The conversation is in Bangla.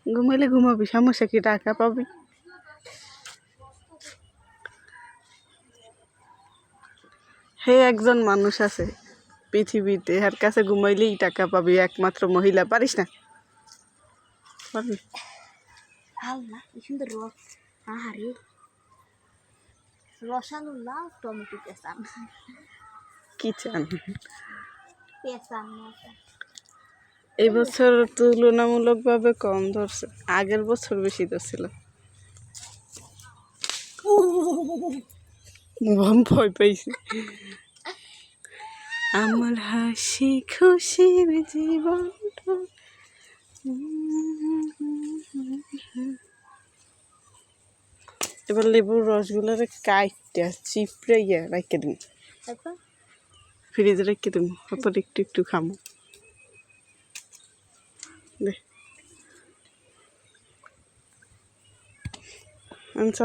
ঘুমাইলে ঘুমাবি, সমস্যা কি? টাকা পাবি। হে একজন মানুষ আছে পৃথিবীতে, এর কাছে ঘুমাইলেই টাকা পাবি, একমাত্র মহিলা। পারিস না? পারবি? আল্লাহ কি সুন্দর রস। আহারে রসানুল্লাহ টমেটো পেঁচান। কি চান? পেঁচান এই বছর তুলনামূলকভাবে কম ধরছে, আগের বছর বেশি ধরছিল। ভয় পাইছি। আমার হাসি খুশির জীবন। এবার লেবুর রসগুলোরে কাইটটা চিপড়াইয়া রাখতে দিন, ফ্রিজে রেখে দেবো, তারপর একটু একটু খামো। দে